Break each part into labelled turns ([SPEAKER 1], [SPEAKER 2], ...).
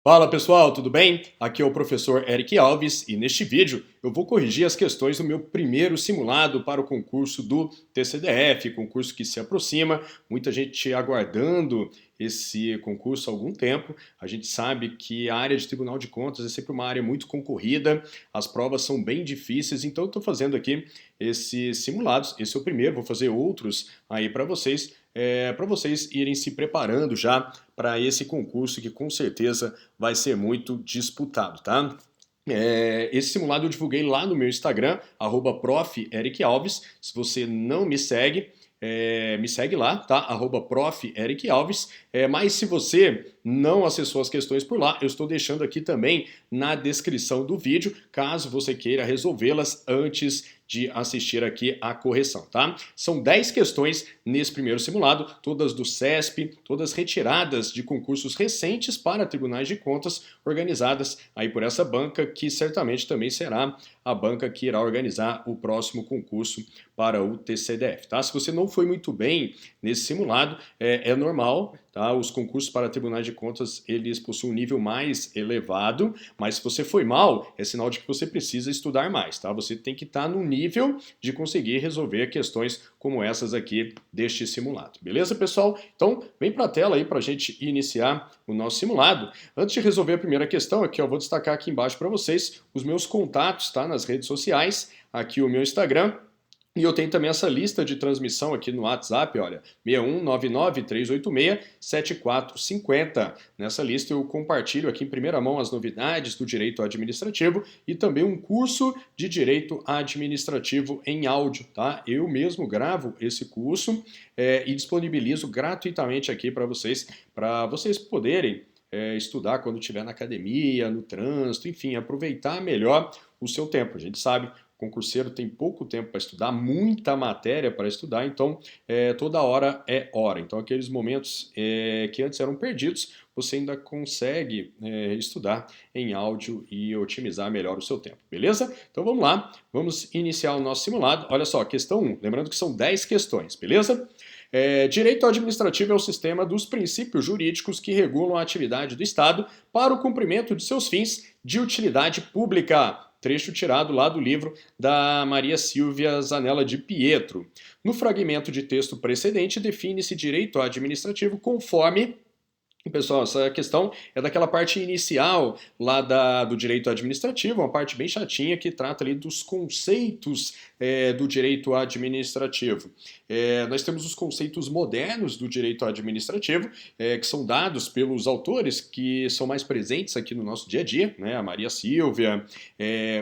[SPEAKER 1] Fala pessoal, tudo bem? Aqui é o professor Eric Alves e neste vídeo eu vou corrigir as questões do meu primeiro simulado para o concurso do TCDF, concurso que se aproxima, muita gente aguardando esse concurso há algum tempo. A gente sabe que a área de Tribunal de Contas é sempre uma área muito concorrida, as provas são bem difíceis, então eu estou fazendo aqui esses simulados. Esse é o primeiro, vou fazer outros aí para vocês irem se preparando já para esse concurso que com certeza vai ser muito disputado, tá? Esse simulado eu divulguei lá no meu Instagram, @prof.ericalves. Se você não me segue lá, tá? @prof.ericalves. Mas se você não acessou as questões por lá, eu estou deixando aqui também na descrição do vídeo, caso você queira resolvê-las antes de assistir aqui a correção, tá? São 10 questões nesse primeiro simulado, todas do CESP, todas retiradas de concursos recentes para tribunais de contas, organizadas aí por essa banca, que certamente também será a banca que irá organizar o próximo concurso para o TCDF, tá? Se você não foi muito bem nesse simulado, é normal, tá? Os concursos para tribunais de contas, eles possuem um nível mais elevado, mas se você foi mal, é sinal de que você precisa estudar mais, tá? Você tem que estar no nível de conseguir resolver questões como essas aqui deste simulado. Beleza, pessoal? Então, vem para a tela aí para a gente iniciar o nosso simulado. Antes de resolver a primeira questão, aqui eu vou destacar aqui embaixo para vocês os meus contatos, tá? Nas redes sociais, aqui o meu Instagram. E eu tenho também essa lista de transmissão aqui no WhatsApp, olha, 6199-386-7450. Nessa lista eu compartilho aqui em primeira mão as novidades do direito administrativo e também um curso de direito administrativo em áudio, tá? Eu mesmo gravo esse curso e disponibilizo gratuitamente aqui para vocês poderem estudar quando estiver na academia, no trânsito, enfim, aproveitar melhor o seu tempo. A gente sabe, concurseiro tem pouco tempo para estudar, muita matéria para estudar, então toda hora é hora. Então aqueles momentos que antes eram perdidos, você ainda consegue estudar em áudio e otimizar melhor o seu tempo, beleza? Então vamos lá, vamos iniciar o nosso simulado. Olha só, questão 1, lembrando que são 10 questões, beleza? Direito administrativo é o sistema dos princípios jurídicos que regulam a atividade do Estado para o cumprimento de seus fins de utilidade pública. Trecho tirado lá do livro da Maria Silvia Zanella de Pietro. No fragmento de texto precedente, define-se direito administrativo conforme... Pessoal, essa questão é daquela parte inicial lá do direito administrativo, uma parte bem chatinha que trata ali dos conceitos do direito administrativo. Nós temos os conceitos modernos do direito administrativo, que são dados pelos autores que são mais presentes aqui no nosso dia a dia, né? A Maria Silvia,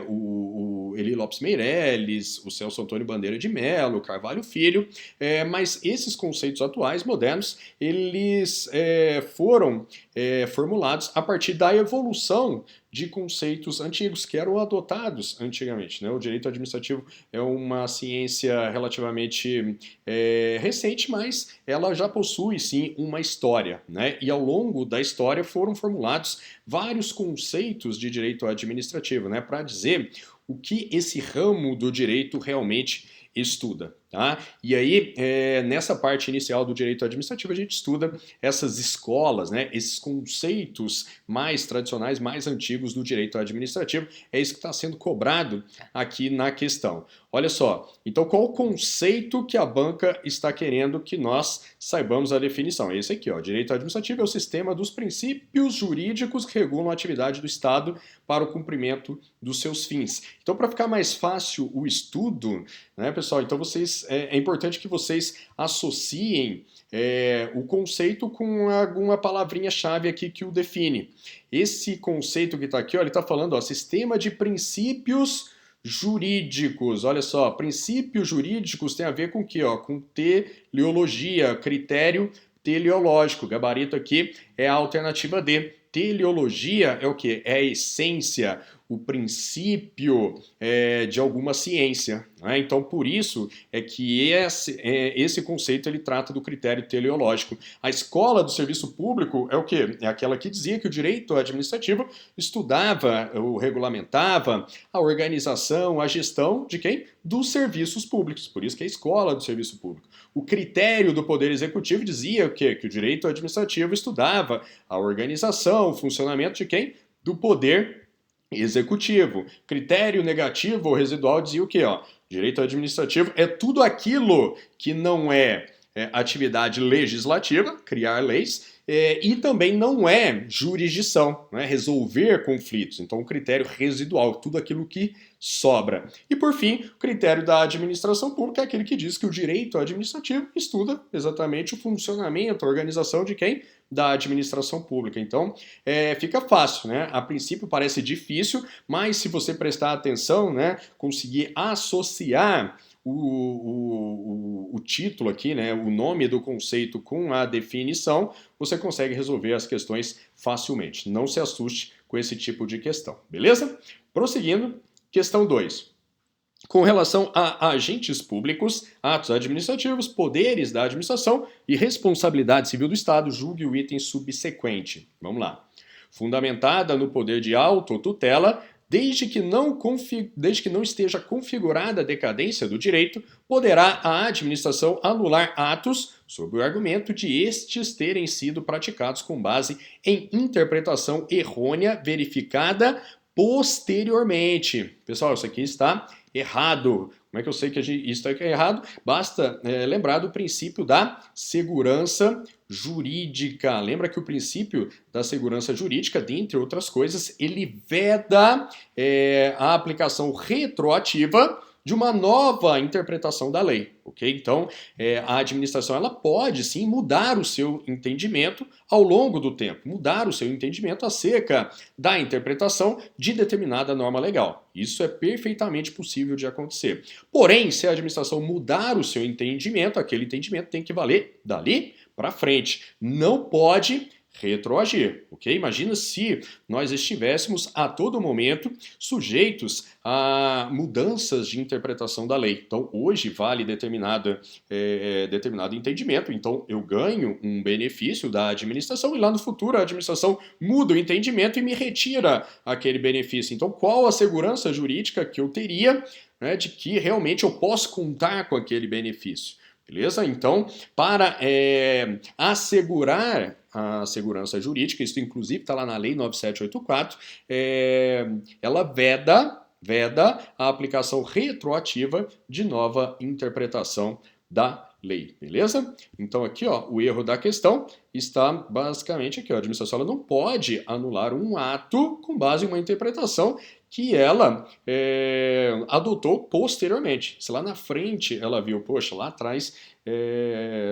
[SPEAKER 1] o Eli Lopes Meireles, o Celso Antônio Bandeira de Mello, Carvalho Filho, mas esses conceitos atuais, modernos, eles foram formulados a partir da evolução de conceitos antigos que eram adotados antigamente, né? O direito administrativo é uma ciência relativamente recente, mas ela já possui sim uma história, né? E ao longo da história foram formulados vários conceitos de direito administrativo, né? Para dizer o que esse ramo do direito realmente estuda, tá? E aí, nessa parte inicial do direito administrativo, a gente estuda essas escolas, né? Esses conceitos mais tradicionais, mais antigos do direito administrativo. É isso que está sendo cobrado aqui na questão. Olha só, então qual o conceito que a banca está querendo que nós saibamos a definição? É esse aqui, ó. Direito administrativo é o sistema dos princípios jurídicos que regulam a atividade do Estado para o cumprimento dos seus fins. Então, para ficar mais fácil o estudo, né, pessoal, então é importante que vocês associem o conceito com alguma palavrinha-chave aqui que o define. Esse conceito que está aqui, ó, ele está falando, ó, sistema de princípios jurídicos. Olha só, princípios jurídicos tem a ver com o quê? Ó? Com teleologia, critério teleológico. O gabarito aqui é a alternativa D. Teleologia é o quê? É a essência, o princípio de alguma ciência. Né? Então, por isso é que esse conceito ele trata do critério teleológico. A escola do serviço público é o quê? É aquela que dizia que o direito administrativo estudava ou regulamentava a organização, a gestão de quem? Dos serviços públicos. Por isso que é a escola do serviço público. O critério do Poder Executivo dizia o quê? Que o direito administrativo estudava a organização, o funcionamento de quem? Do Poder Executivo. Critério negativo ou residual dizia o quê? Ó? Direito administrativo é tudo aquilo que não é atividade legislativa, criar leis, e também não é jurisdição, não é resolver conflitos. Então, o critério residual, tudo aquilo que sobra. E, por fim, o critério da administração pública é aquele que diz que o direito administrativo estuda exatamente o funcionamento, a organização de quem? Da administração pública. Então, fica fácil, né? A princípio parece difícil, mas se você prestar atenção, né, conseguir associar o título aqui, né, o nome do conceito com a definição, você consegue resolver as questões facilmente. Não se assuste com esse tipo de questão, beleza? Prosseguindo, questão 2. Com relação a agentes públicos, atos administrativos, poderes da administração e responsabilidade civil do Estado, julgue o item subsequente. Vamos lá. Fundamentada no poder de autotutela, desde que não esteja configurada a decadência do direito, poderá a administração anular atos sob o argumento de estes terem sido praticados com base em interpretação errônea verificada posteriormente. Pessoal, isso aqui está errado. Como é que eu sei que isso é errado? Basta lembrar do princípio da segurança jurídica. Lembra que o princípio da segurança jurídica, dentre outras coisas, ele veda a aplicação retroativa de uma nova interpretação da lei, ok? Então, a administração ela pode sim mudar o seu entendimento ao longo do tempo, mudar o seu entendimento acerca da interpretação de determinada norma legal. Isso é perfeitamente possível de acontecer. Porém, se a administração mudar o seu entendimento, aquele entendimento tem que valer dali para frente. Não pode retroagir, ok? Imagina se nós estivéssemos a todo momento sujeitos a mudanças de interpretação da lei. Então, hoje vale determinado entendimento, então eu ganho um benefício da administração e lá no futuro a administração muda o entendimento e me retira aquele benefício. Então, qual a segurança jurídica que eu teria, né, de que realmente eu posso contar com aquele benefício? Beleza? Então, para assegurar a segurança jurídica, isso inclusive está lá na Lei 9784, ela veda a aplicação retroativa de nova interpretação da lei, beleza? Então aqui, ó, o erro da questão está basicamente aqui, ó, a administração ela não pode anular um ato com base em uma interpretação que ela adotou posteriormente. Se lá na frente ela viu, poxa, lá atrás,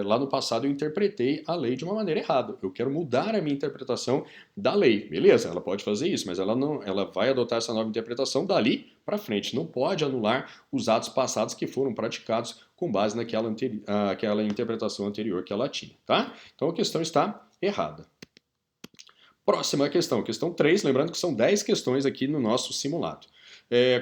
[SPEAKER 1] lá no passado eu interpretei a lei de uma maneira errada, eu quero mudar a minha interpretação da lei, beleza? Ela pode fazer isso, mas ela vai adotar essa nova interpretação dali para frente, não pode anular os atos passados que foram praticados com base naquela interpretação anterior que ela tinha, tá? Então a questão está errada. Próxima questão, questão 3, lembrando que são 10 questões aqui no nosso simulado.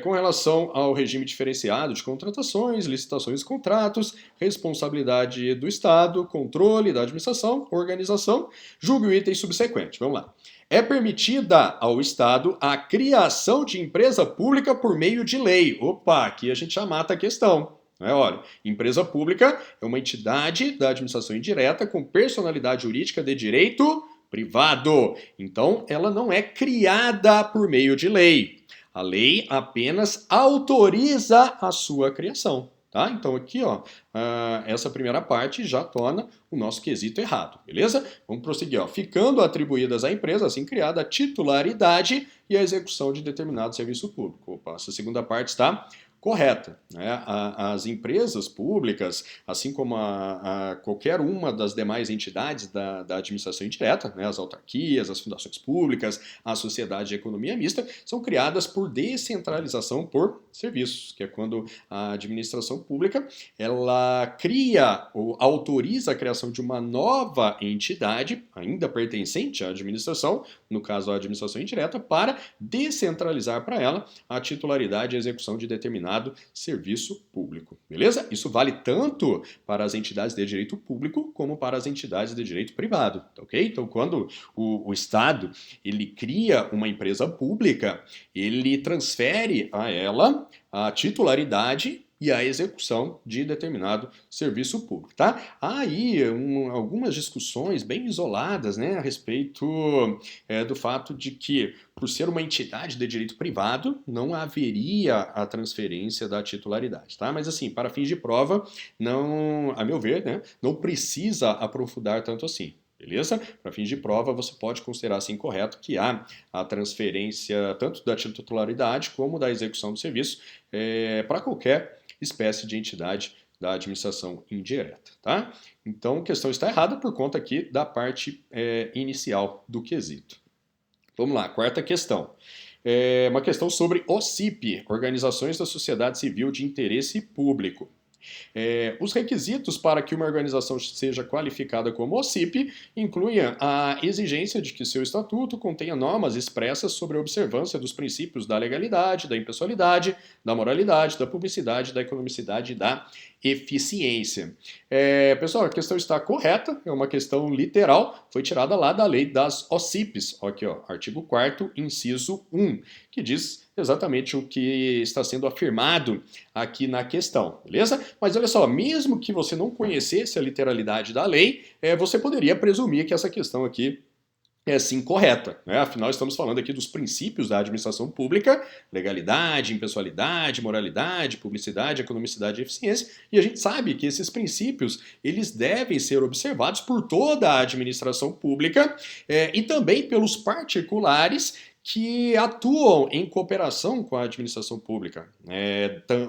[SPEAKER 1] Com relação ao regime diferenciado de contratações, licitações e contratos, responsabilidade do Estado, controle da administração, organização, julgue o item subsequente. Vamos lá. É permitida ao Estado a criação de empresa pública por meio de lei. Opa, aqui a gente já mata a questão. Olha, empresa pública é uma entidade da administração indireta com personalidade jurídica de direito privado. Então, ela não é criada por meio de lei. A lei apenas autoriza a sua criação. Tá? Então aqui, ó, essa primeira parte já torna o nosso quesito errado, beleza? Vamos prosseguir, ó. Ficando atribuídas à empresa, assim criada, a titularidade e a execução de determinado serviço público. Opa, essa segunda parte está correta, né? As empresas públicas, assim como qualquer uma das demais entidades da administração indireta, né? As autarquias, as fundações públicas, a sociedade de economia mista, são criadas por descentralização por serviços, que é quando a administração pública ela cria ou autoriza a criação de uma nova entidade, ainda pertencente à administração, no caso a administração indireta, para descentralizar para ela a titularidade e execução de determinado serviço público, beleza? Isso vale tanto para as entidades de direito público como para as entidades de direito privado, tá ok? Então, quando o Estado ele cria uma empresa pública, ele transfere a ela a titularidade e a execução de determinado serviço público, tá? Há aí algumas discussões bem isoladas, né, a respeito do fato de que, por ser uma entidade de direito privado, não haveria a transferência da titularidade, tá? Mas assim, para fins de prova, não, a meu ver, né, não precisa aprofundar tanto assim. Beleza? Para fins de prova, você pode considerar assim correto que há a transferência tanto da titularidade como da execução do serviço para qualquer espécie de entidade da administração indireta, tá? Então, a questão está errada por conta aqui da parte inicial do quesito. Vamos lá, quarta questão. Uma questão sobre OCIP, Organizações da Sociedade Civil de Interesse Público. Os requisitos para que uma organização seja qualificada como OCIP incluem a exigência de que seu estatuto contenha normas expressas sobre a observância dos princípios da legalidade, da impessoalidade, da moralidade, da publicidade, da economicidade e da eficiência. Pessoal, a questão está correta, é uma questão literal, foi tirada lá da lei das OCIPs, aqui ó, artigo 4º, inciso 1, que diz exatamente o que está sendo afirmado aqui na questão, beleza? Mas olha só, mesmo que você não conhecesse a literalidade da lei, você poderia presumir que essa questão aqui é sim correta, né? Afinal, estamos falando aqui dos princípios da administração pública: legalidade, impessoalidade, moralidade, publicidade, economicidade e eficiência, e a gente sabe que esses princípios eles devem ser observados por toda a administração pública e também pelos particulares que atuam em cooperação com a administração pública.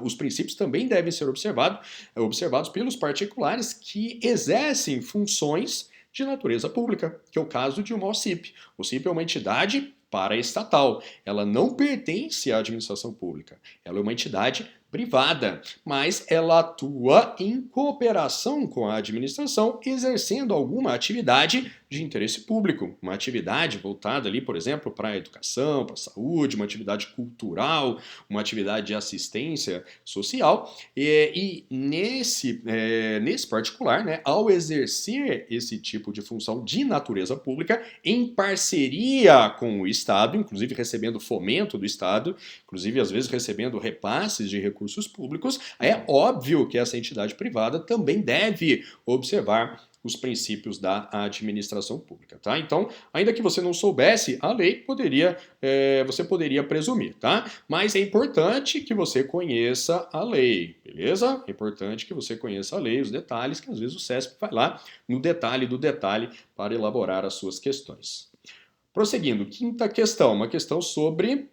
[SPEAKER 1] Os princípios também devem ser observados pelos particulares que exercem funções de natureza pública, que é o caso de uma OCIP. OCIP é uma entidade paraestatal. Ela não pertence à administração pública. Ela é uma entidade privada, mas ela atua em cooperação com a administração, exercendo alguma atividade de interesse público, uma atividade voltada ali, por exemplo, para a educação, para a saúde, uma atividade cultural, uma atividade de assistência social, e nesse particular, né, ao exercer esse tipo de função de natureza pública, em parceria com o Estado, inclusive recebendo fomento do Estado, inclusive às vezes recebendo repasses de recursos públicos, é óbvio que essa entidade privada também deve observar os princípios da administração pública, tá? Então, ainda que você não soubesse a lei, você poderia presumir, tá? Mas é importante que você conheça a lei, beleza? É importante que você conheça a lei, os detalhes, que às vezes o CESP vai lá no detalhe do detalhe para elaborar as suas questões. Prosseguindo, quinta questão, uma questão sobre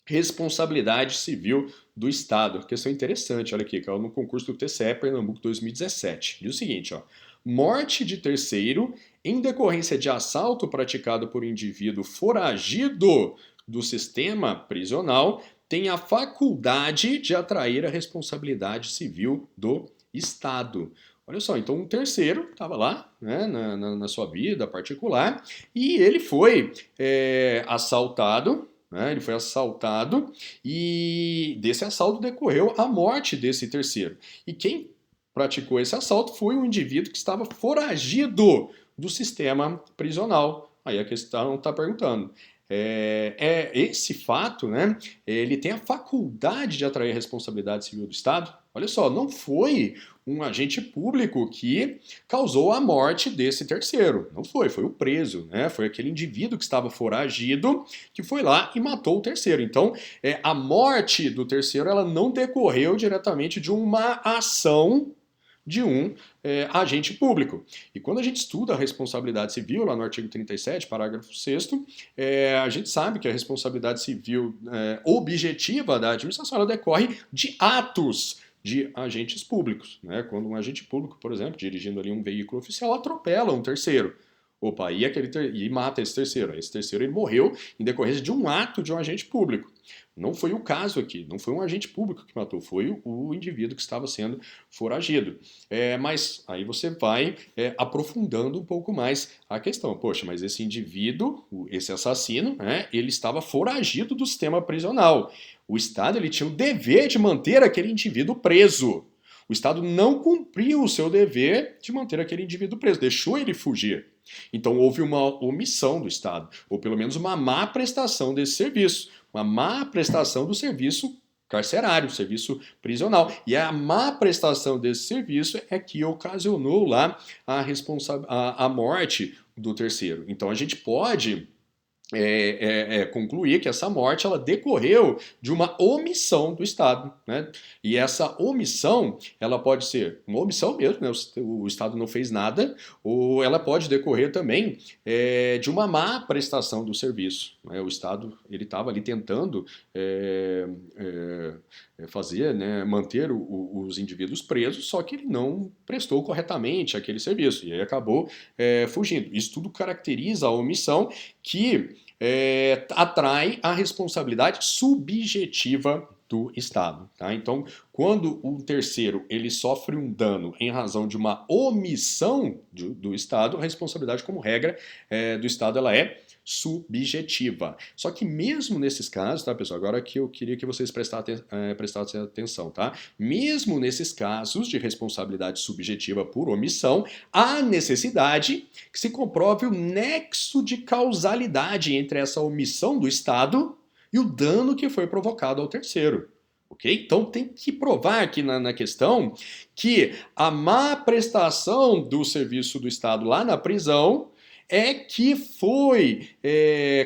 [SPEAKER 1] responsabilidade civil do Estado. Questão interessante, olha aqui, caiu no concurso do TCE Pernambuco 2017. Diz o seguinte, ó: morte de terceiro em decorrência de assalto praticado por indivíduo foragido do sistema prisional tem a faculdade de atrair a responsabilidade civil do Estado. Olha só, então um terceiro estava lá, né, na sua vida particular e ele foi assaltado. Ele foi assaltado e desse assalto decorreu a morte desse terceiro. E quem praticou esse assalto foi um indivíduo que estava foragido do sistema prisional. Aí a questão está perguntando. Esse fato, né, ele tem a faculdade de atrair a responsabilidade civil do Estado? Olha só, não foi um agente público que causou a morte desse terceiro. Não foi, foi o preso, né? Foi aquele indivíduo que estava foragido que foi lá e matou o terceiro. Então, a morte do terceiro ela não decorreu diretamente de uma ação de um agente público. E quando a gente estuda a responsabilidade civil, lá no artigo 37, parágrafo 6º, a gente sabe que a responsabilidade civil objetiva da administração ela decorre de atos de agentes públicos. Né? Quando um agente público, por exemplo, dirigindo ali um veículo oficial, atropela um terceiro. Opa, e mata esse terceiro. Esse terceiro ele morreu em decorrência de um ato de um agente público. Não foi o caso aqui, não foi um agente público que matou, foi o indivíduo que estava sendo foragido. Mas aí você vai aprofundando um pouco mais a questão. Poxa, mas esse indivíduo, esse assassino, ele estava foragido do sistema prisional. O Estado ele tinha o dever de manter aquele indivíduo preso. O Estado não cumpriu o seu dever de manter aquele indivíduo preso, deixou ele fugir. Então houve uma omissão do Estado, ou pelo menos uma má prestação desse serviço, uma má prestação do serviço carcerário, serviço prisional. E a má prestação desse serviço é que ocasionou lá a morte do terceiro. Então a gente pode concluir que essa morte ela decorreu de uma omissão do Estado, né? E essa omissão ela pode ser uma omissão mesmo, né? O Estado não fez nada, ou ela pode decorrer também de uma má prestação do serviço, né? O Estado ele estava ali tentando fazer, né, manter os indivíduos presos, só que ele não prestou corretamente aquele serviço e aí acabou fugindo. Isso tudo caracteriza a omissão que atrai a responsabilidade subjetiva do Estado. Tá? Então, quando o terceiro ele sofre um dano em razão de uma omissão do Estado, a responsabilidade, como regra, do Estado ela é subjetiva. Só que mesmo nesses casos, tá, pessoal? Agora que eu queria que vocês prestassem atenção, tá? Mesmo nesses casos de responsabilidade subjetiva por omissão, há necessidade que se comprove o nexo de causalidade entre essa omissão do Estado e o dano que foi provocado ao terceiro. Ok? Então tem que provar aqui na questão que a má prestação do serviço do Estado lá na prisão é que foi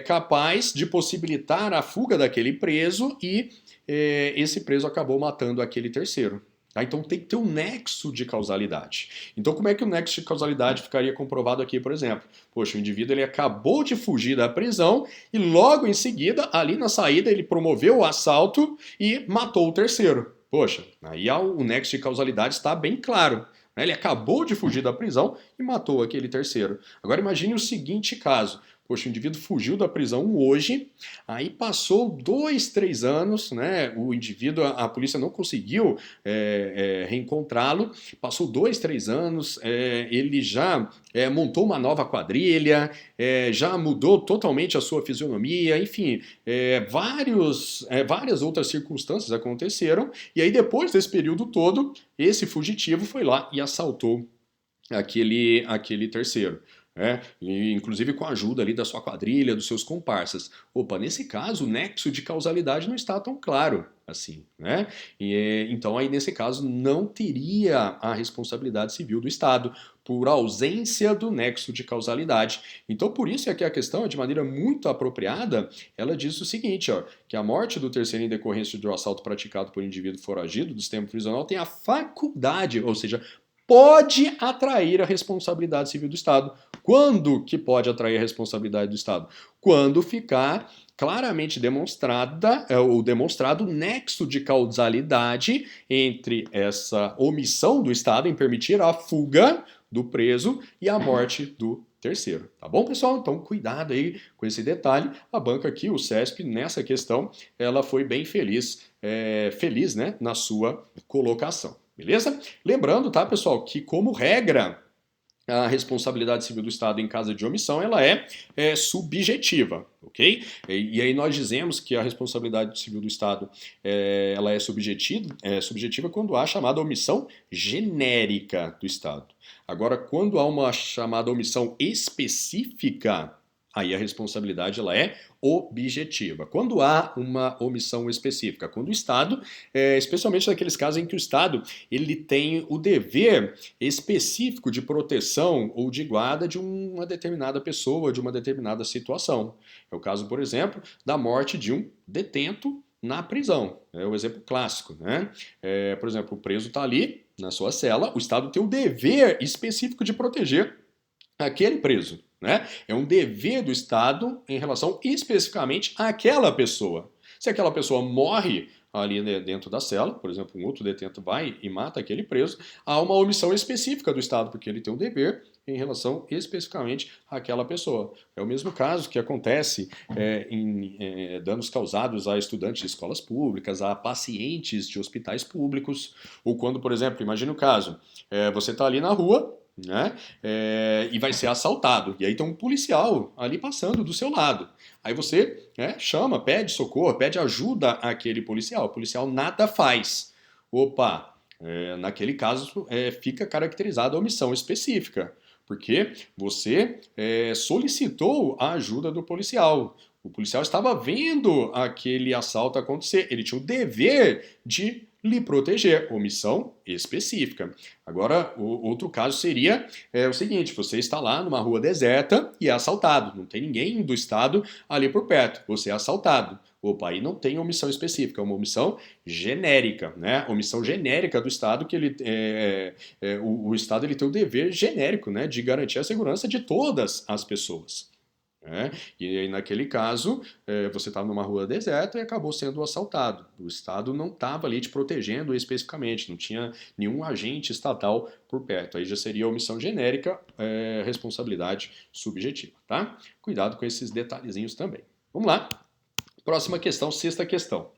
[SPEAKER 1] capaz de possibilitar a fuga daquele preso e esse preso acabou matando aquele terceiro. Tá? Então tem que ter um nexo de causalidade. Então como é que o nexo de causalidade ficaria comprovado aqui, por exemplo? Poxa, o indivíduo ele acabou de fugir da prisão e logo em seguida, ali na saída, ele promoveu o assalto e matou o terceiro. Poxa, aí o nexo de causalidade está bem claro. Ele acabou de fugir da prisão e matou aquele terceiro. Agora imagine o seguinte caso. Poxa, o indivíduo fugiu da prisão hoje, aí passou 2, 3 anos, né? O indivíduo, a polícia não conseguiu reencontrá-lo, passou 2, 3 anos, ele já montou uma nova quadrilha, já mudou totalmente a sua fisionomia, enfim, várias outras circunstâncias aconteceram, e aí depois desse período todo, esse fugitivo foi lá e assaltou aquele terceiro. E, inclusive com a ajuda ali da sua quadrilha, dos seus comparsas. Opa, nesse caso o nexo de causalidade não está tão claro assim, né? Então aí nesse caso não teria a responsabilidade civil do Estado por ausência do nexo de causalidade. Então por isso é que a questão, de maneira muito apropriada, ela diz o seguinte, ó, que a morte do terceiro em decorrência do assalto praticado por indivíduo foragido do sistema prisional tem a faculdade, ou seja, pode atrair a responsabilidade civil do Estado. Quando que pode atrair a responsabilidade do Estado? Quando ficar claramente demonstrado o nexo de causalidade entre essa omissão do Estado em permitir a fuga do preso e a morte do terceiro. Tá bom, pessoal? Então, cuidado aí com esse detalhe. A banca aqui, o CESP, nessa questão, ela foi bem feliz, né, na sua colocação. Beleza? Lembrando, tá, pessoal, que como regra, a responsabilidade civil do Estado em caso de omissão, ela é subjetiva, ok? E aí nós dizemos que a responsabilidade civil do Estado ela é subjetiva quando há a chamada omissão genérica do Estado. Agora, quando há uma chamada omissão específica, aí a responsabilidade ela é objetiva. Quando há uma omissão específica, quando o Estado, especialmente naqueles casos em que o Estado ele tem o dever específico de proteção ou de guarda de uma determinada pessoa, de uma determinada situação. É o caso, por exemplo, da morte de um detento na prisão. É o exemplo clássico, né? Por exemplo, o preso está ali, na sua cela, o Estado tem o dever específico de proteger aquele preso, né? É um dever do Estado em relação especificamente àquela pessoa. Se aquela pessoa morre ali, né, dentro da cela, por exemplo, um outro detento vai e mata aquele preso, há uma omissão específica do Estado, porque ele tem um dever em relação especificamente àquela pessoa. É o mesmo caso que acontece em danos causados a estudantes de escolas públicas, a pacientes de hospitais públicos, ou quando, por exemplo, imagine o caso, você está ali na rua, né? E vai ser assaltado. E aí tem um policial ali passando do seu lado. Aí você chama, pede socorro, pede ajuda àquele policial. O policial nada faz. Opa, naquele caso fica caracterizada a omissão específica. Porque você solicitou a ajuda do policial. O policial estava vendo aquele assalto acontecer. Ele tinha o dever de lhe proteger, omissão específica. Agora, o outro caso seria o seguinte: você está lá numa rua deserta e é assaltado, não tem ninguém do Estado ali por perto, você é assaltado. Opa, aí não tem omissão específica, é uma omissão genérica, né? Omissão genérica do Estado, que ele, o Estado ele tem o dever genérico, né, de garantir a segurança de todas as pessoas. E aí, naquele caso, você estava numa rua deserta e acabou sendo assaltado. O Estado não estava ali te protegendo especificamente, não tinha nenhum agente estatal por perto. Aí já seria omissão genérica, responsabilidade subjetiva, tá? Cuidado com esses detalhezinhos também. Vamos lá. Próxima questão, sexta questão.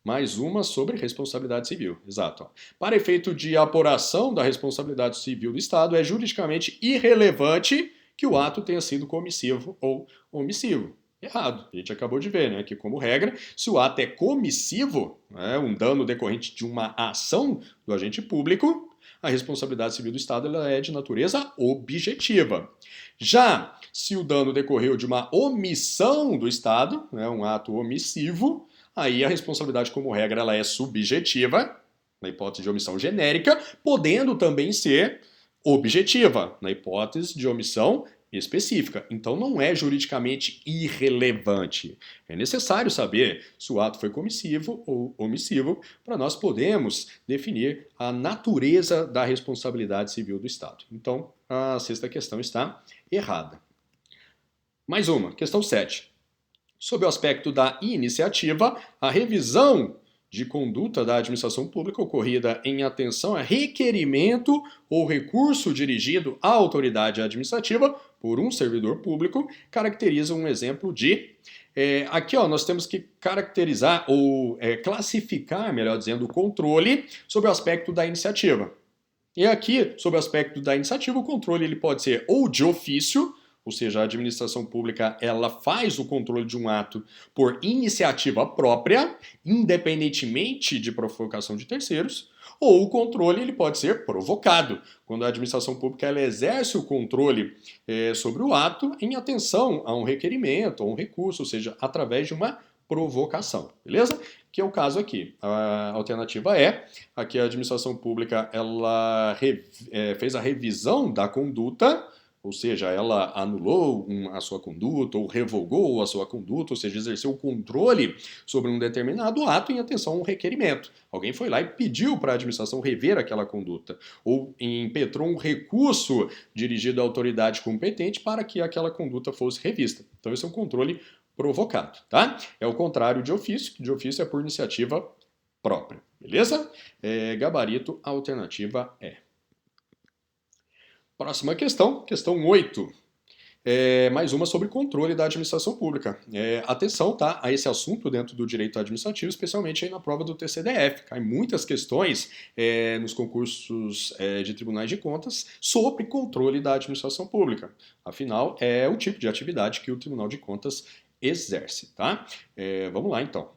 [SPEAKER 1] Mais uma sobre responsabilidade civil. Exato. Ó. Para efeito de apuração da responsabilidade civil do Estado, é juridicamente irrelevante que o ato tenha sido comissivo ou omissivo. Errado. A gente acabou de ver, né, que como regra, se o ato é comissivo, um dano decorrente de uma ação do agente público, a responsabilidade civil do Estado ela é de natureza objetiva. Já se o dano decorreu de uma omissão do Estado, um ato omissivo, aí a responsabilidade como regra ela é subjetiva, na hipótese de omissão genérica, podendo também ser objetiva, na hipótese de omissão específica. Então não é juridicamente irrelevante. É necessário saber se o ato foi comissivo ou omissivo para nós podermos definir a natureza da responsabilidade civil do Estado. Então a sexta questão está errada. Mais uma, questão 7. Sob o aspecto da iniciativa, a revisão de conduta da administração pública ocorrida em atenção a requerimento ou recurso dirigido à autoridade administrativa por um servidor público caracteriza um exemplo de... aqui nós temos que caracterizar ou classificar, melhor dizendo, o controle sob o aspecto da iniciativa. E aqui, sob o aspecto da iniciativa, o controle ele pode ser ou de ofício, ou seja, a administração pública ela faz o controle de um ato por iniciativa própria, independentemente de provocação de terceiros, ou o controle ele pode ser provocado, quando a administração pública ela exerce o controle sobre o ato em atenção a um requerimento, a um recurso, ou seja, através de uma provocação, beleza? Que é o caso aqui. A alternativa aqui a administração pública ela fez a revisão da conduta, ou seja, ela anulou a sua conduta ou revogou a sua conduta, ou seja, exerceu o controle sobre um determinado ato em atenção a um requerimento. Alguém foi lá e pediu para a administração rever aquela conduta, ou impetrou um recurso dirigido à autoridade competente para que aquela conduta fosse revista. Então esse é um controle provocado, tá? É o contrário de ofício, que de ofício é por iniciativa própria, beleza? Gabarito, a alternativa é. Próxima questão, questão 8. Mais uma sobre controle da administração pública. Atenção, tá, a esse assunto dentro do direito administrativo, especialmente aí na prova do TCDF. Cai muitas questões nos concursos de tribunais de contas sobre controle da administração pública. Afinal, é o tipo de atividade que o Tribunal de Contas exerce, tá? Vamos lá, então.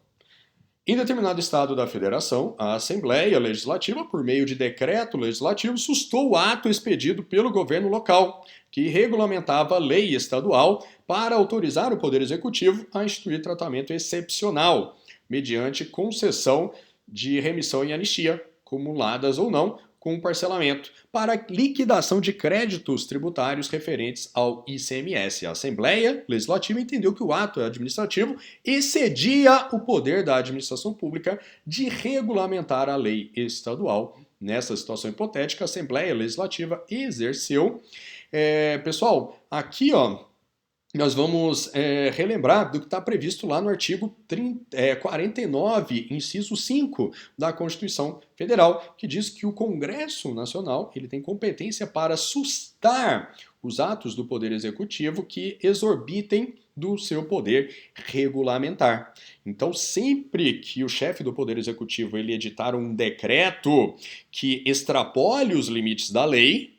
[SPEAKER 1] Em determinado estado da federação, a Assembleia Legislativa, por meio de decreto legislativo, sustou o ato expedido pelo governo local, que regulamentava a lei estadual para autorizar o Poder Executivo a instituir tratamento excepcional, mediante concessão de remissão em anistia, cumuladas ou não, com parcelamento, para liquidação de créditos tributários referentes ao ICMS. A Assembleia Legislativa entendeu que o ato administrativo excedia o poder da administração pública de regulamentar a lei estadual nessa situação hipotética, a Assembleia Legislativa exerceu. Pessoal, aqui nós vamos relembrar do que está previsto lá no artigo 49, inciso 5 da Constituição Federal, que diz que o Congresso Nacional ele tem competência para sustar os atos do Poder Executivo que exorbitem do seu poder regulamentar. Então, sempre que o chefe do Poder Executivo ele editar um decreto que extrapole os limites da lei,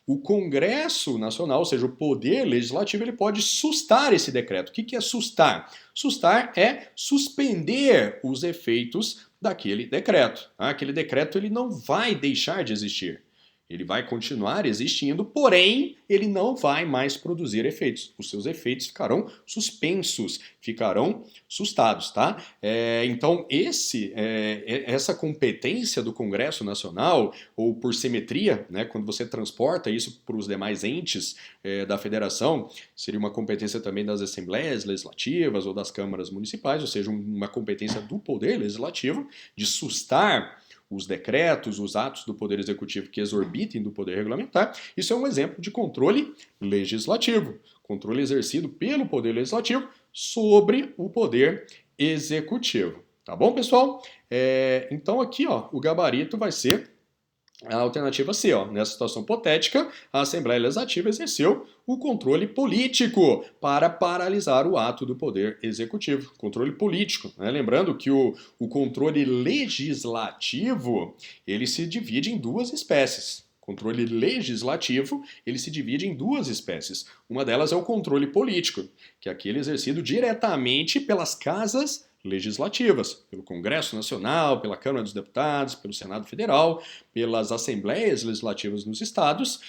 [SPEAKER 1] o Congresso Nacional, ou seja, o Poder Legislativo, ele pode sustar esse decreto. O que é sustar? Sustar é suspender os efeitos daquele decreto. Aquele decreto ele não vai deixar de existir. Ele vai continuar existindo, porém, ele não vai mais produzir efeitos. Os seus efeitos ficarão suspensos, ficarão sustados, tá? Então, essa competência do Congresso Nacional, ou por simetria, né, quando você transporta isso para os demais entes da federação, seria uma competência também das assembleias legislativas ou das câmaras municipais, ou seja, uma competência do Poder Legislativo de sustar os decretos, os atos do Poder Executivo que exorbitem do poder regulamentar. Isso é um exemplo de controle legislativo, controle exercido pelo Poder Legislativo sobre o Poder Executivo. Tá bom, pessoal? Então aqui o gabarito vai ser a alternativa C. Nessa situação hipotética, a Assembleia Legislativa exerceu o controle político para paralisar o ato do Poder Executivo. Controle político. Né? Lembrando que o controle legislativo ele se divide em duas espécies. O controle legislativo ele se divide em duas espécies. Uma delas é o controle político, que é aquele exercido diretamente pelas casas legislativas, pelo Congresso Nacional, pela Câmara dos Deputados, pelo Senado Federal, pelas Assembleias Legislativas nos estados,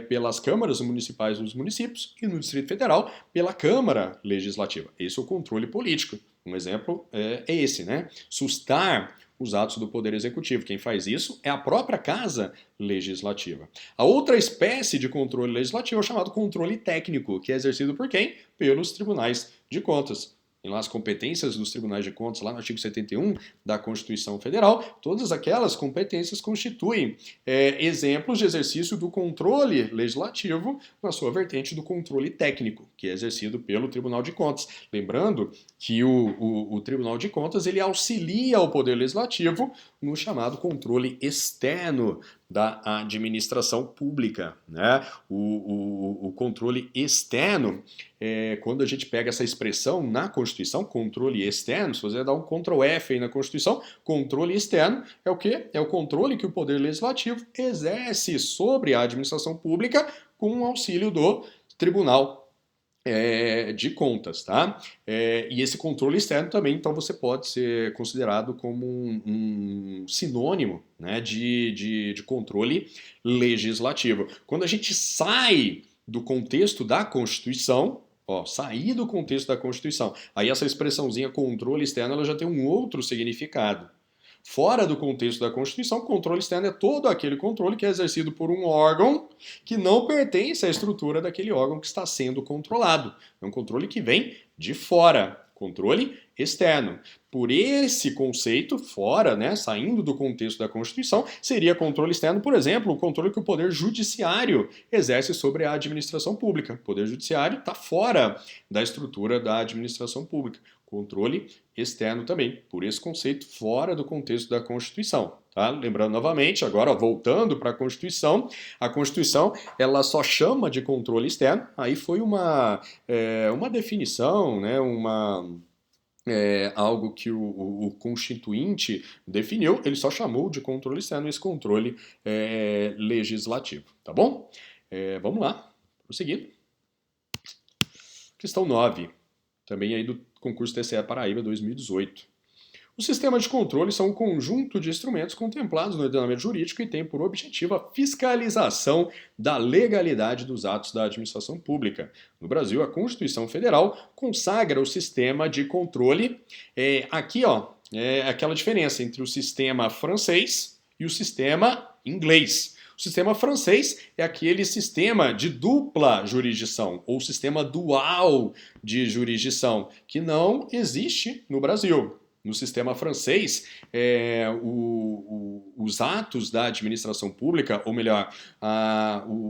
[SPEAKER 1] pelas câmaras municipais nos municípios e no Distrito Federal, pela Câmara Legislativa. Esse é o controle político. Um exemplo é esse, né? Sustar os atos do Poder Executivo. Quem faz isso é a própria Casa Legislativa. A outra espécie de controle legislativo é o chamado controle técnico, que é exercido por quem? Pelos tribunais de contas. Tem lá as competências dos tribunais de contas, lá no artigo 71 da Constituição Federal, todas aquelas competências constituem exemplos de exercício do controle legislativo na sua vertente do controle técnico, que é exercido pelo Tribunal de Contas. Lembrando que o Tribunal de Contas ele auxilia o Poder Legislativo no chamado controle externo da administração pública. Né? O controle externo, quando a gente pega essa expressão na Constituição, controle externo, se você dar um Ctrl F aí na Constituição, controle externo é o quê? É o controle que o Poder Legislativo exerce sobre a administração pública com o auxílio do Tribunal de Contas, tá? E esse controle externo também, então, você pode ser considerado como um sinônimo, né, de controle legislativo. Quando a gente sai do contexto da Constituição, sair do contexto da Constituição, aí essa expressãozinha controle externo ela já tem um outro significado. Fora do contexto da Constituição, controle externo é todo aquele controle que é exercido por um órgão que não pertence à estrutura daquele órgão que está sendo controlado. É um controle que vem de fora, controle externo. Por esse conceito, fora, né, saindo do contexto da Constituição, seria controle externo, por exemplo, o controle que o Poder Judiciário exerce sobre a administração pública. O Poder Judiciário está fora da estrutura da administração pública. Controle externo também, por esse conceito, fora do contexto da Constituição. Tá? Lembrando novamente, agora voltando para a Constituição ela só chama de controle externo, aí foi uma definição, né, algo que o Constituinte definiu, ele só chamou de controle externo esse controle legislativo, tá bom? Vamos lá, prosseguindo. Questão 9, também aí do concurso TCE Paraíba 2018. Os sistemas de controle são um conjunto de instrumentos contemplados no ordenamento jurídico e têm por objetivo a fiscalização da legalidade dos atos da administração pública. No Brasil, a Constituição Federal consagra o sistema de controle. Aqui, é aquela diferença entre o sistema francês e o sistema inglês. O sistema francês é aquele sistema de dupla jurisdição, ou sistema dual de jurisdição, que não existe no Brasil. No sistema francês, os atos da administração pública, ou melhor,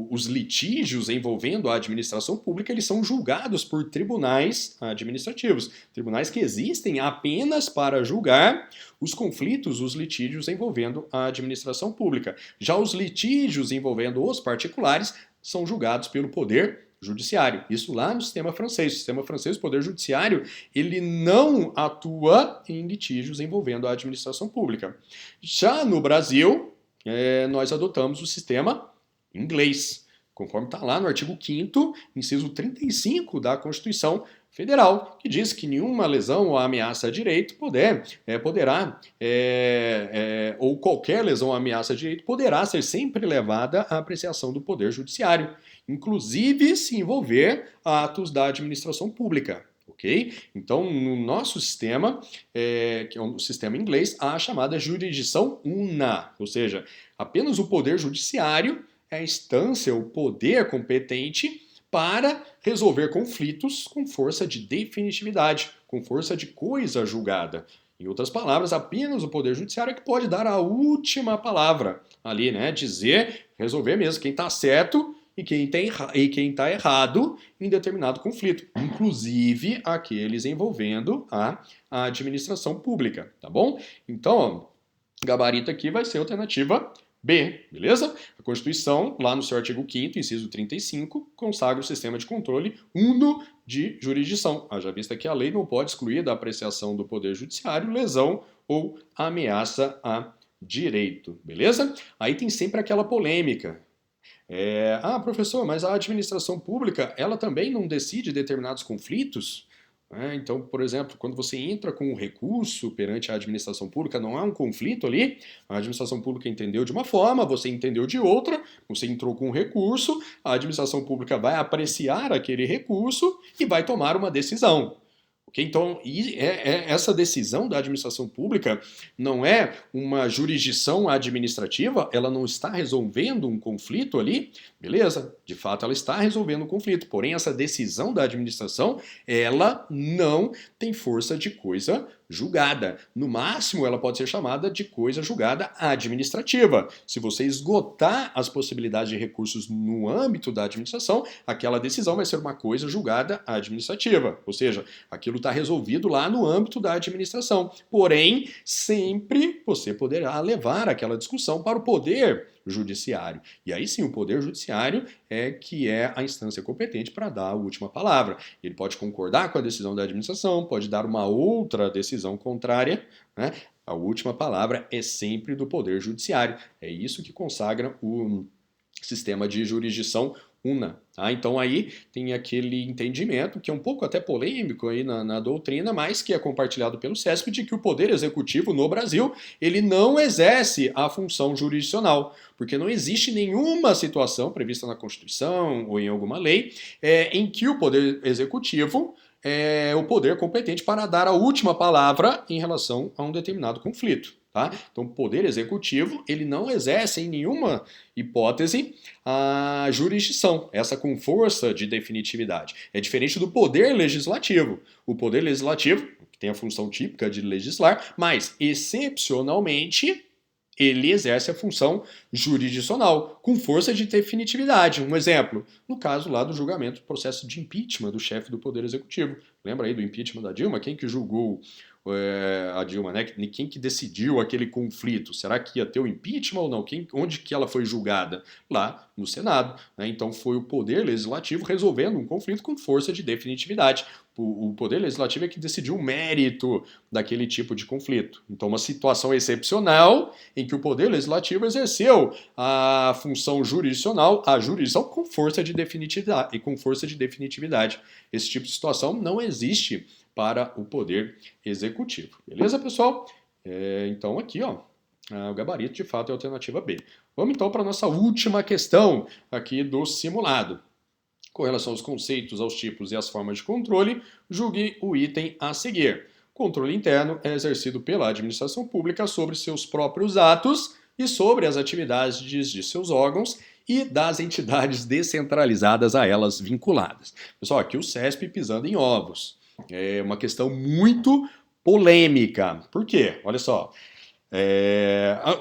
[SPEAKER 1] os litígios envolvendo a administração pública, eles são julgados por tribunais administrativos. Tribunais que existem apenas para julgar os conflitos, os litígios envolvendo a administração pública. Já os litígios envolvendo os particulares são julgados pelo poder judiciário. Isso lá no sistema francês. No sistema francês, o poder judiciário, ele não atua em litígios envolvendo a administração pública. Já no Brasil, nós adotamos o sistema inglês, conforme está lá no artigo 5º, inciso 35 da Constituição Federal, que diz que nenhuma lesão ou ameaça a direito ou qualquer lesão ou ameaça a direito poderá ser sempre levada à apreciação do Poder Judiciário, inclusive se envolver atos da administração pública. Ok? Então, no nosso sistema, que é o sistema inglês, há a chamada jurisdição una, ou seja, apenas o Poder Judiciário é a instância, o poder competente para resolver conflitos com força de definitividade, com força de coisa julgada. Em outras palavras, apenas o Poder Judiciário é que pode dar a última palavra ali, né? Dizer, resolver mesmo quem está certo e quem está errado em determinado conflito, inclusive aqueles envolvendo a administração pública, tá bom? Então, ó, o gabarito aqui vai ser a alternativa B, beleza? A Constituição, lá no seu artigo 5º, inciso 35, consagra o sistema de controle uno de jurisdição. Haja vista que a lei não pode excluir da apreciação do Poder Judiciário lesão ou ameaça a direito, beleza? Aí tem sempre aquela polêmica. Professor, mas a administração pública, ela também não decide determinados conflitos? Então, por exemplo, quando você entra com um recurso perante a administração pública, não há um conflito ali, a administração pública entendeu de uma forma, você entendeu de outra, você entrou com um recurso, a administração pública vai apreciar aquele recurso e vai tomar uma decisão. Então, essa decisão da administração pública não é uma jurisdição administrativa, ela não está resolvendo um conflito ali, beleza? De fato, ela está resolvendo um conflito, porém essa decisão da administração, ela não tem força de coisa julgada. No máximo, ela pode ser chamada de coisa julgada administrativa. Se você esgotar as possibilidades de recursos no âmbito da administração, aquela decisão vai ser uma coisa julgada administrativa, ou seja, aquilo está resolvido lá no âmbito da administração. Porém, sempre você poderá levar aquela discussão para o Poder Judiciário. E aí sim, o Poder Judiciário é a instância competente para dar a última palavra. Ele pode concordar com a decisão da administração, pode dar uma outra decisão contrária, né? A última palavra é sempre do Poder Judiciário. É isso que consagra o sistema de jurisdição una. Então aí tem aquele entendimento, que é um pouco até polêmico aí na doutrina, mas que é compartilhado pelo CESP, de que o Poder Executivo no Brasil, ele não exerce a função jurisdicional, porque não existe nenhuma situação prevista na Constituição ou em alguma lei em que o Poder Executivo é o poder competente para dar a última palavra em relação a um determinado conflito. Tá? Então, o Poder Executivo, ele não exerce em nenhuma hipótese a jurisdição, essa com força de definitividade. É diferente do Poder Legislativo. O Poder Legislativo, que tem a função típica de legislar, mas, excepcionalmente, ele exerce a função jurisdicional, com força de definitividade. Um exemplo, no caso lá do julgamento do processo de impeachment do chefe do Poder Executivo. Lembra aí do impeachment da Dilma? Quem que julgou a Dilma, né? Quem que decidiu aquele conflito? Será que ia ter o impeachment ou não? Onde que ela foi julgada? Lá no Senado. Né? Então foi o Poder Legislativo resolvendo um conflito com força de definitividade. O Poder Legislativo é que decidiu o mérito daquele tipo de conflito. Então, uma situação excepcional em que o Poder Legislativo exerceu a função jurisdicional, a jurisdição com força de definitividade. Esse tipo de situação não existe para o Poder Executivo. Beleza, pessoal? Então, aqui, ó, o gabarito, de fato, é a alternativa B. Vamos, então, para a nossa última questão aqui do simulado. Com relação aos conceitos, aos tipos e às formas de controle, julgue o item a seguir. Controle interno é exercido pela administração pública sobre seus próprios atos e sobre as atividades de seus órgãos e das entidades descentralizadas a elas vinculadas. Pessoal, aqui o CESP pisando em ovos. É uma questão muito polêmica. Por quê? Olha só.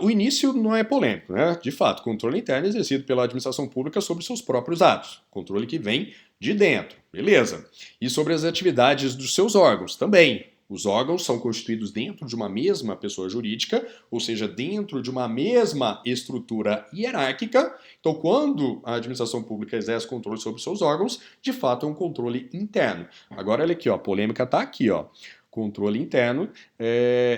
[SPEAKER 1] O início não é polêmico, né? De fato, controle interno é exercido pela administração pública sobre seus próprios atos. Controle que vem de dentro, beleza? E sobre as atividades dos seus órgãos também. Os órgãos são constituídos dentro de uma mesma pessoa jurídica, ou seja, dentro de uma mesma estrutura hierárquica. Então, quando a administração pública exerce controle sobre seus órgãos, de fato é um controle interno. Agora, olha aqui, ó, a polêmica está aqui, ó. Controle interno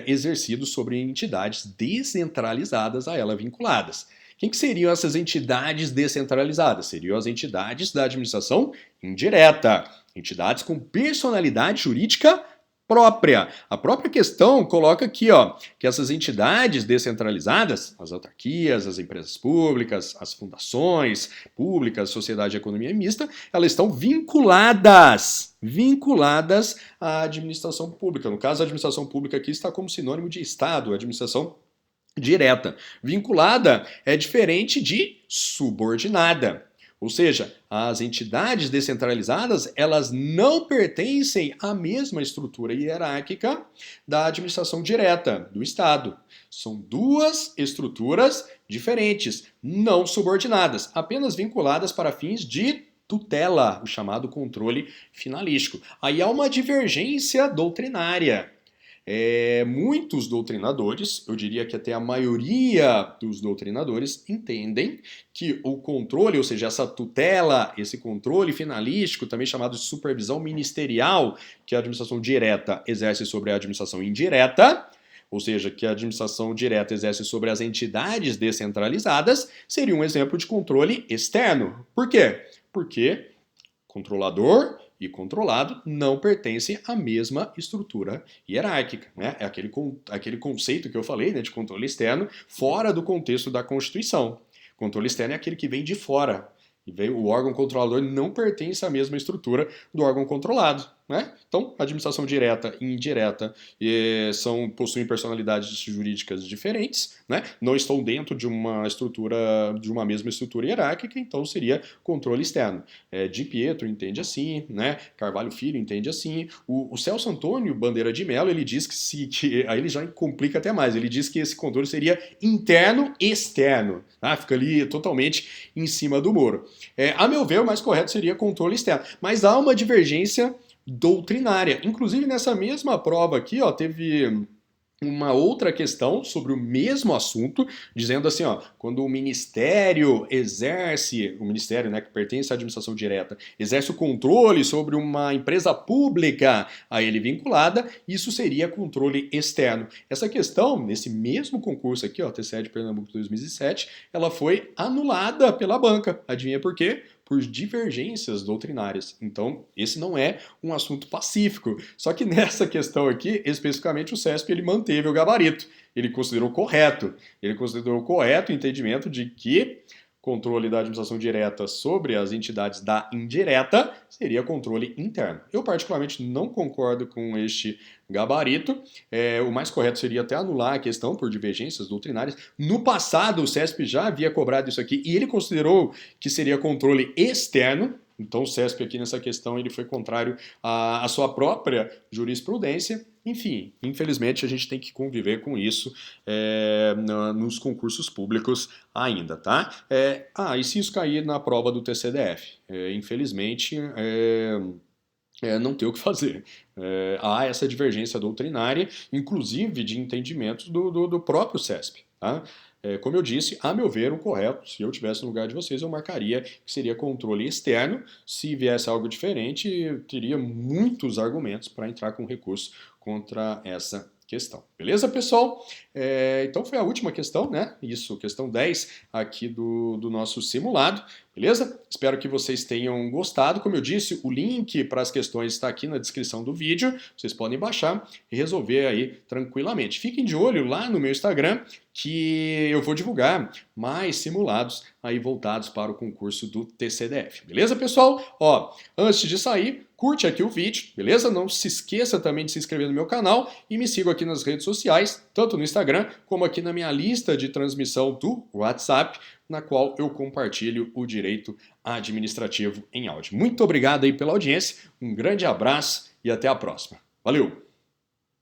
[SPEAKER 1] exercido sobre entidades descentralizadas a ela vinculadas. Quem que seriam essas entidades descentralizadas? Seriam as entidades da administração indireta, entidades com personalidade jurídica própria. A própria questão coloca aqui, ó, que essas entidades descentralizadas, as autarquias, as empresas públicas, as fundações públicas, sociedade de economia mista, elas estão vinculadas à administração pública. No caso, a administração pública aqui está como sinônimo de Estado, administração direta. Vinculada é diferente de subordinada. Ou seja, as entidades descentralizadas, elas não pertencem à mesma estrutura hierárquica da administração direta do Estado. São duas estruturas diferentes, não subordinadas, apenas vinculadas para fins de tutela, o chamado controle finalístico. Aí há uma divergência doutrinária. Muitos doutrinadores, eu diria que até a maioria dos doutrinadores, entendem que o controle, ou seja, essa tutela, esse controle finalístico, também chamado de supervisão ministerial, que a administração direta exerce sobre a administração indireta, ou seja, que a administração direta exerce sobre as entidades descentralizadas, seria um exemplo de controle externo. Por quê? Porque controlador e controlado não pertencem à mesma estrutura hierárquica. Né? É aquele conceito que eu falei, né, de controle externo fora do contexto da Constituição. Controle externo é aquele que vem de fora. E o órgão controlador não pertence à mesma estrutura do órgão controlado. Né? Então, administração direta e indireta possuem personalidades jurídicas diferentes, né? Não estão dentro de uma mesma estrutura hierárquica, então seria controle externo. Di Pietro entende assim, né? Carvalho Filho entende assim. O Celso Antônio Bandeira de Mello, ele diz aí ele já complica até mais, ele diz que esse controle seria interno-externo, tá? Fica ali totalmente em cima do muro. A meu ver, o mais correto seria controle externo, mas há uma divergência doutrinária. Inclusive, nessa mesma prova aqui, ó, teve uma outra questão sobre o mesmo assunto, dizendo assim, ó, quando o ministério, né, que pertence à administração direta, exerce o controle sobre uma empresa pública a ele vinculada, isso seria controle externo. Essa questão, nesse mesmo concurso aqui, ó, TCE de Pernambuco 2007, ela foi anulada pela banca. Adivinha por quê? Por divergências doutrinárias. Então, esse não é um assunto pacífico. Só que nessa questão aqui, especificamente, o CESP ele manteve o gabarito. Ele considerou correto. Ele considerou correto o entendimento de que controle da administração direta sobre as entidades da indireta seria controle interno. Eu particularmente não concordo com este gabarito. O mais correto seria até anular a questão por divergências doutrinárias. No passado, o CESP já havia cobrado isso aqui e ele considerou que seria controle externo. Então o CESP aqui nessa questão ele foi contrário à sua própria jurisprudência. Enfim, infelizmente a gente tem que conviver com isso nos concursos públicos ainda, tá? E se isso cair na prova do TCDF? Infelizmente, não tem o que fazer. Há essa divergência doutrinária, inclusive de entendimentos do próprio CESP, tá? Como eu disse, a meu ver, o correto, se eu tivesse no lugar de vocês, eu marcaria que seria controle externo. Se viesse algo diferente, eu teria muitos argumentos para entrar com recurso contra essa questão. Beleza, pessoal? Então foi a última questão, né? Isso, questão 10 aqui do nosso simulado. Beleza? Espero que vocês tenham gostado. Como eu disse, o link para as questões está aqui na descrição do vídeo. Vocês podem baixar e resolver aí tranquilamente. Fiquem de olho lá no meu Instagram, que eu vou divulgar mais simulados aí voltados para o concurso do TCDF. Beleza, pessoal? Ó, antes de sair, curte aqui o vídeo, beleza? Não se esqueça também de se inscrever no meu canal e me siga aqui nas redes sociais, tanto no Instagram como aqui na minha lista de transmissão do WhatsApp, na qual eu compartilho o direito administrativo em áudio. Muito obrigado aí pela audiência, um grande abraço e até a próxima. Valeu!